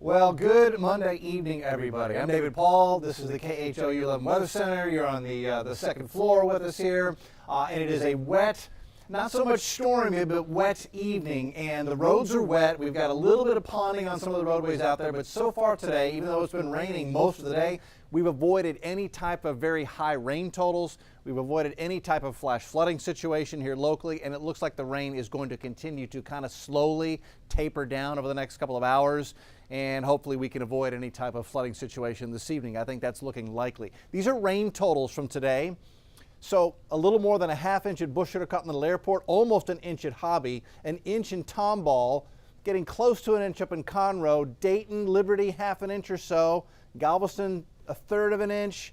Well, good Monday evening, everybody. I'm David Paul. This is the KHOU 11 Weather Center. You're on the second floor with us here, and it is a wet, not so much stormy, but wet evening, and the roads are wet. We've got a little bit of ponding on some of the roadways out there, but so far today, even though it's been raining most of the day, we've avoided any type of very high rain totals. We've avoided any type of flash flooding situation here locally, and it looks like the rain is going to continue to kind of slowly taper down over the next couple of hours, and hopefully we can avoid any type of flooding situation this evening. I think that's looking likely. These are rain totals from today. So a little more than a ½ inch at Bush Intercontinental Airport, almost an inch at Hobby, an inch in Tomball, getting close to an inch up in Conroe, Dayton, Liberty, ½ an inch or so, Galveston, 1/3 of an inch,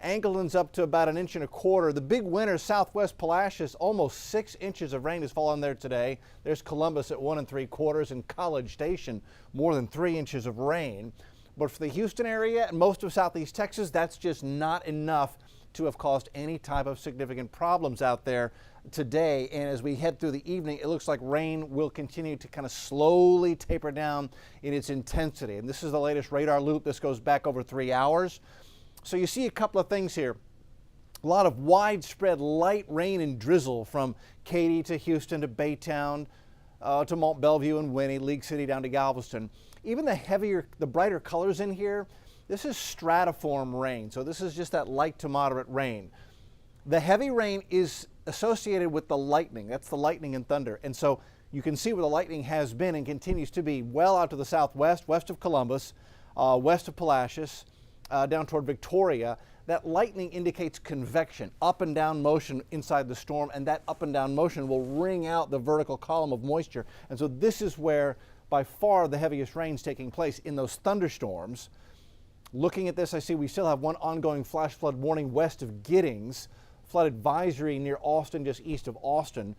Angleton's up to about 1.25 inches. The big winner, Southwest Palacios, almost 6 inches of rain has fallen there today. There's Columbus at 1 3/4 and College Station, more than 3 inches of rain. But for the Houston area and most of Southeast Texas, that's just not enough to have caused any type of significant problems out there today. And as we head through the evening, it looks like rain will continue to kind of slowly taper down in its intensity. And this is the latest radar loop. This goes back over 3 hours. So you see a couple of things here. A lot of widespread light rain and drizzle from Katy to Houston to Baytown to Mont Belvieu and Winnie, League City down to Galveston. Even the brighter colors in here, this is stratiform rain. So this is just that light to moderate rain. The heavy rain is associated with the lightning. That's the lightning and thunder. And so you can see where the lightning has been and continues to be well out to the southwest, west of Columbus, west of Palacios, down toward Victoria. That lightning indicates convection, up and down motion inside the storm, and that up and down motion will wring out the vertical column of moisture. And so this is where by far the heaviest rain's taking place in those thunderstorms. Looking at this, I see we still have one ongoing flash flood warning west of Giddings, flood advisory near Austin, just east of Austin.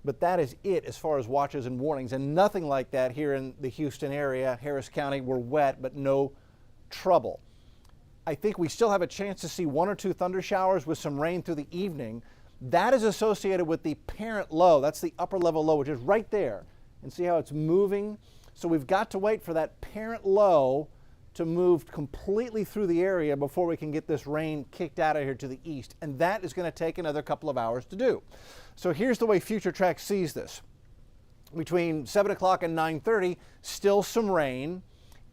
But that is it as far as watches and warnings, and nothing like that here in the Houston area. Harris County, we're wet, but no trouble. I think we still have a chance to see 1 or 2 thunder showers with some rain through the evening. That is associated with the parent low. That's the upper level low, which is right there. And see how it's moving? So we've got to wait for that parent low to move completely through the area before we can get this rain kicked out of here to the east. And that is going to take another couple of hours to do. So here's the way Future Track sees this. Between 7 o'clock and 9:30, still some rain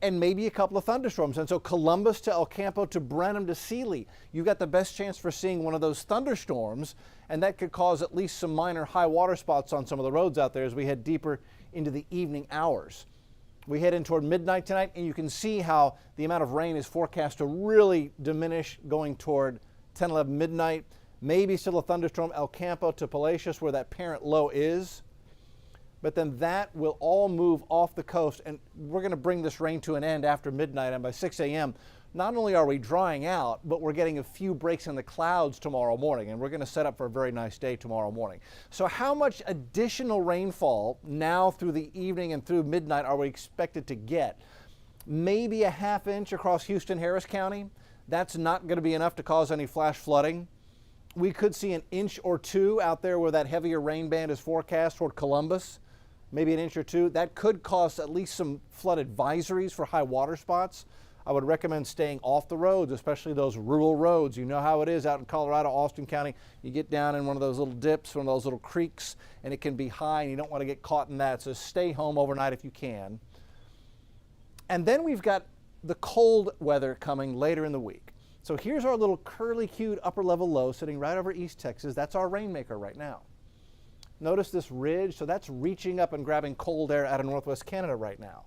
and maybe a couple of thunderstorms. And so Columbus to El Campo to Brenham to Sealy, you've got the best chance for seeing one of those thunderstorms, and that could cause at least some minor high water spots on some of the roads out there as we head deeper into the evening hours. We head in toward midnight tonight, and you can see how the amount of rain is forecast to really diminish going toward 10, 11 midnight. Maybe still a thunderstorm El Campo to Palacios where that parent low is. But then that will all move off the coast, and we're going to bring this rain to an end after midnight. And by 6 a.m., not only are we drying out, but we're getting a few breaks in the clouds tomorrow morning, and we're going to set up for a very nice day tomorrow morning. So how much additional rainfall now through the evening and through midnight are we expected to get? Maybe a ½ inch across Houston, Harris County. That's not going to be enough to cause any flash flooding. We could see an inch or 2 out there where that heavier rain band is forecast toward Columbus. Maybe an inch or 2. That could cause at least some flood advisories for high water spots. I would recommend staying off the roads, especially those rural roads. You know how it is out in Colorado, Austin County. You get down in one of those little dips, one of those little creeks, and it can be high, and you don't want to get caught in that. So stay home overnight if you can. And then we've got the cold weather coming later in the week. So here's our little curly-cued upper level low sitting right over East Texas. That's our rainmaker right now. Notice this ridge, so that's reaching up and grabbing cold air out of northwest Canada right now.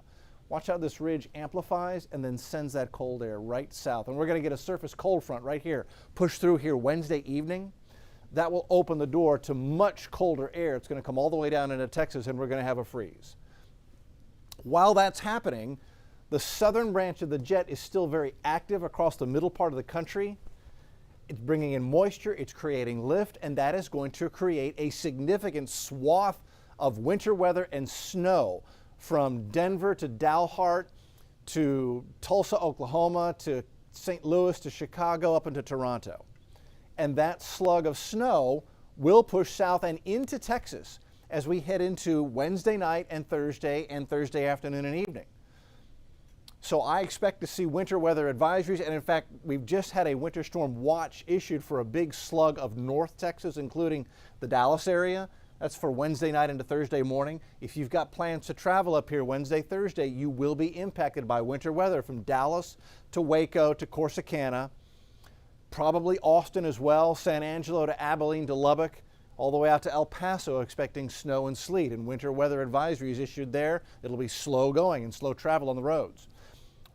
Watch how this ridge amplifies and then sends that cold air right south. And we're going to get a surface cold front right here, push through here Wednesday evening. That will open the door to much colder air. It's going to come all the way down into Texas, and we're going to have a freeze. While that's happening, the southern branch of the jet is still very active across the middle part of the country. It's bringing in moisture, it's creating lift, and that is going to create a significant swath of winter weather and snow from Denver to Dalhart to Tulsa, Oklahoma to St. Louis to Chicago up into Toronto. And that slug of snow will push south and into Texas as we head into Wednesday night and Thursday afternoon and evening. So I expect to see winter weather advisories, and in fact, we've just had a winter storm watch issued for a big slug of North Texas, including the Dallas area. That's for Wednesday night into Thursday morning. If you've got plans to travel up here Wednesday, Thursday, you will be impacted by winter weather from Dallas to Waco to Corsicana, probably Austin as well, San Angelo to Abilene to Lubbock, all the way out to El Paso, expecting snow and sleet, and winter weather advisories issued there. It'll be slow going and slow travel on the roads.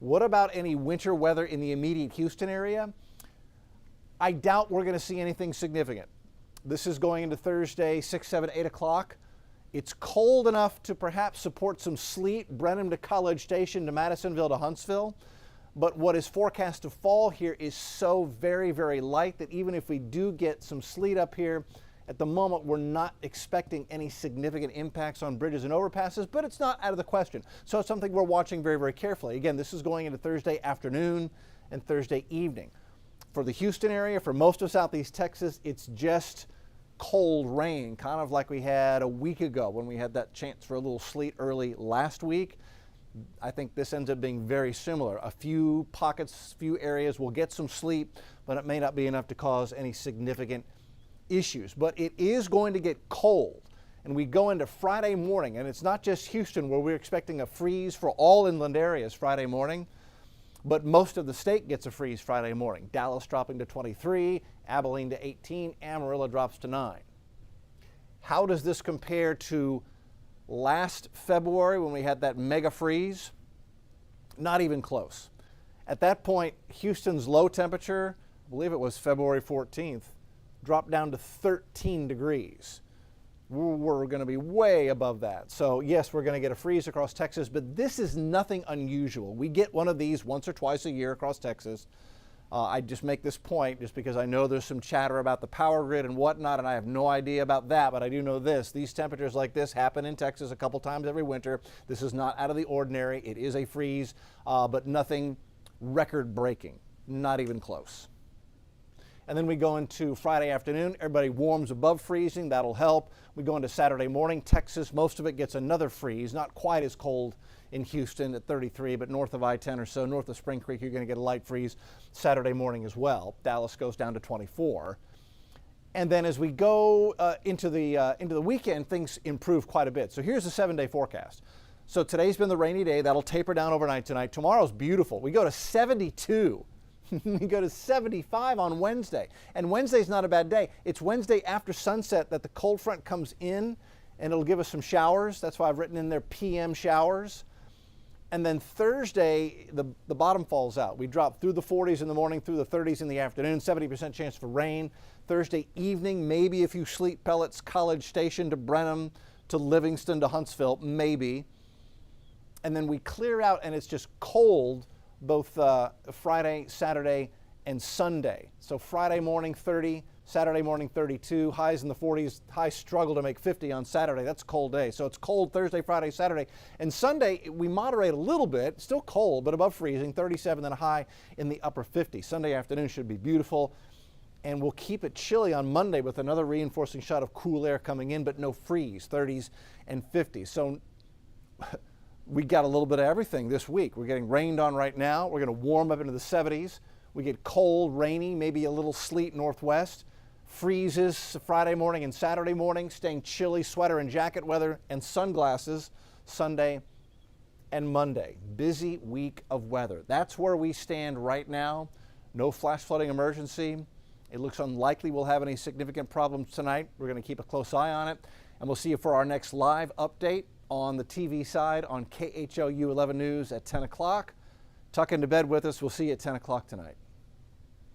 What about any winter weather in the immediate Houston area? I doubt we're going to see anything significant. This is going into Thursday, 6, 7, 8 o'clock. It's cold enough to perhaps support some sleet, Brenham to College Station to Madisonville to Huntsville. But what is forecast to fall here is so very, very light that even if we do get some sleet up here, at the moment, we're not expecting any significant impacts on bridges and overpasses, but it's not out of the question. So it's something we're watching very, very carefully. Again, this is going into Thursday afternoon and Thursday evening. For the Houston area, for most of Southeast Texas, it's just cold rain, kind of like we had a week ago when we had that chance for a little sleet early last week. I think this ends up being very similar. A few pockets, few areas will get some sleet, but it may not be enough to cause any significant issues. But it is going to get cold, and we go into Friday morning, and it's not just Houston where we're expecting a freeze for all inland areas Friday morning, but most of the state gets a freeze Friday morning. Dallas dropping to 23, Abilene to 18, Amarillo drops to 9. How does this compare to last February when we had that mega freeze? Not even close. At that point, Houston's low temperature, I believe it was February 14th, dropped down to 13 degrees. We're going to be way above that. So yes, we're going to get a freeze across Texas, but this is nothing unusual. We get one of these once or twice a year across Texas. I just make this point just because I know there's some chatter about the power grid and whatnot, and I have no idea about that, but I do know this. These temperatures like this happen in Texas a couple times every winter. This is not out of the ordinary. It is a freeze, but nothing record-breaking, not even close. And then we go into Friday afternoon. Everybody warms above freezing. That'll help. We go into Saturday morning. Texas, most of it gets another freeze. Not quite as cold in Houston at 33, but north of I-10 or so, north of Spring Creek, you're going to get a light freeze Saturday morning as well. Dallas goes down to 24. And then as we go into the weekend, things improve quite a bit. So here's the 7-day forecast. So today's been the rainy day. That'll taper down overnight tonight. Tomorrow's beautiful. We go to 72. We go to 75 on Wednesday. And Wednesday's not a bad day. It's Wednesday after sunset that the cold front comes in, and it'll give us some showers. That's why I've written in there PM showers. And then Thursday, the bottom falls out. We drop through the 40s in the morning, through the 30s in the afternoon, 70% chance for rain. Thursday evening, maybe a few sleet pellets, College Station to Brenham, to Livingston, to Huntsville, maybe. And then we clear out, and it's just cold both Friday, Saturday, and Sunday. So Friday morning 30, Saturday morning 32, highs in the 40s, high struggle to make 50 on Saturday. That's a cold day. So it's cold Thursday, Friday, Saturday. And Sunday, we moderate a little bit, still cold, but above freezing, 37 and a high in the upper 50s. Sunday afternoon should be beautiful. And we'll keep it chilly on Monday with another reinforcing shot of cool air coming in, but no freeze, 30s and 50s. So we got a little bit of everything this week. We're getting rained on right now. We're going to warm up into the 70s. We get cold, rainy, maybe a little sleet northwest. Freezes Friday morning and Saturday morning, staying chilly, sweater and jacket weather and sunglasses Sunday and Monday. Busy week of weather. That's where we stand right now. No flash flooding emergency. It looks unlikely we'll have any significant problems tonight. We're going to keep a close eye on it, and we'll see you for our next live update on the TV side on KHOU 11 News at 10 o'clock. Tuck into bed with us. We'll see you at 10 o'clock tonight.